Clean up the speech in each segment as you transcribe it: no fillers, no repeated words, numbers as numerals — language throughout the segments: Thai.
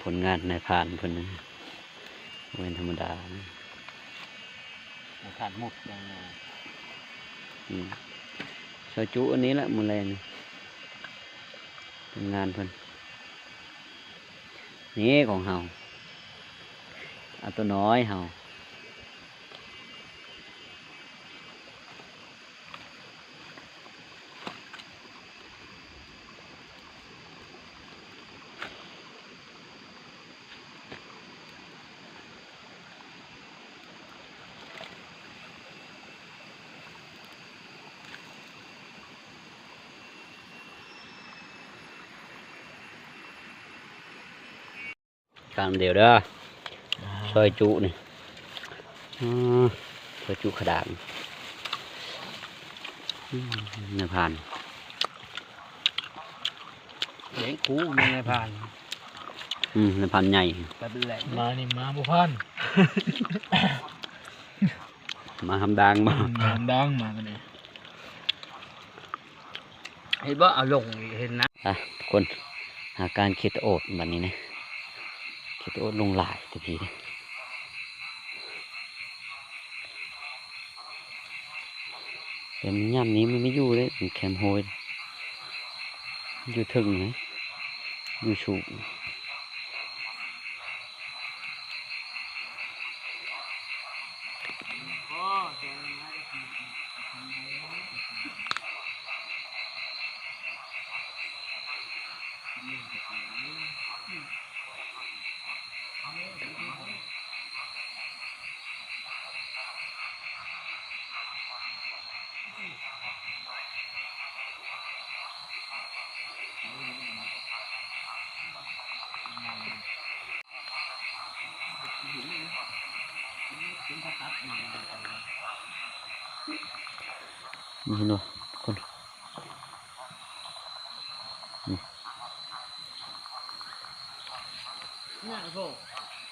ผลงานในผ่านเพิ่นนะเป็นธรรมดานะผ่านมุกยังซอยจุอันนี้แหละมื้อแรงเป็นงานเพิ่นนี่ของเฮาเอาตัวน้อยเฮาการเดียวเด้อซอยจุนี่ซอยจุขดางในผ่านเลี้ยงคูมีในผ่านในผ่านใหญ่ มานี่มาบุพัน มาทำดังมา ดังมากันเลยเห็นว่าเอาลงเห็นนะทุกคนหาการคิดโอดแบบนี้นะคิดโอดลงหลายตะกี้แต่มันย่ำนี้มันไม่อยู่เลยมันแคมโฮยอยู่ถึงนะอยู่สูงนี่เนาะคน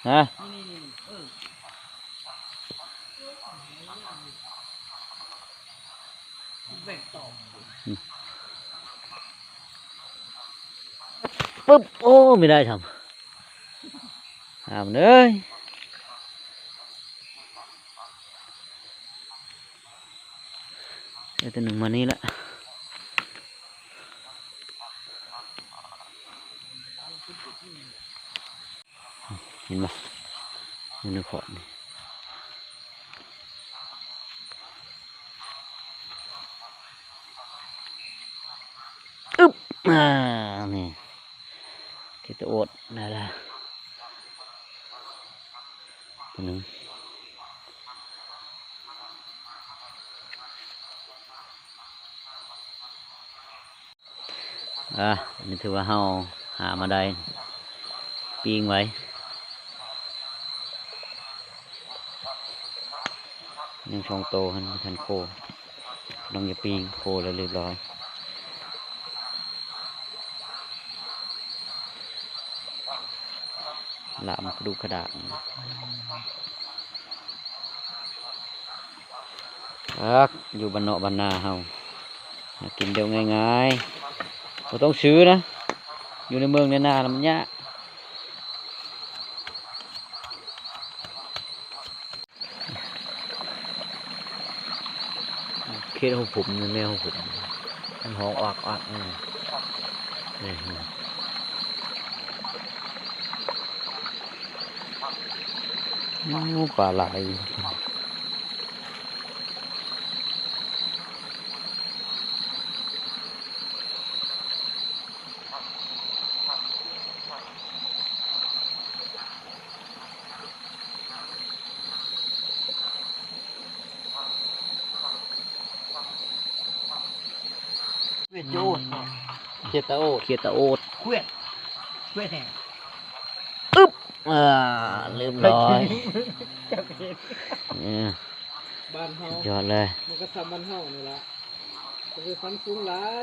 ฮะปุ๊บโอ้ไม่ได้ทำเลยได้ตัวหนึ่งมานี่ละเห็นปะอยู่ในขอดนี่อึ๊บนี่คิดจะอดได้ละตัวหนึ่งนี่ถือว่าเฮาหามาได้ปีงไว้ยังช่องโตทันโคลองอย่าปีงโคแล้วเรียบร้อยหลามกระดูกกระดาษอยู่บ้านนอกบ้านนาเฮากินเดียวง่ายๆเราต้องซื้อนะอยู่ในเมืองในนามันยากเคสของผมนี่แมวของผมมันห้องอักนี่ปลาไหลเวทโยดเขียดตะโอดเวทแห่งอึ๊บเรียบร้อยบ้านเฮาย อดเลยมันก็ทำบ้านเฮานี่ละก็คือฟันฟุ้งหลาย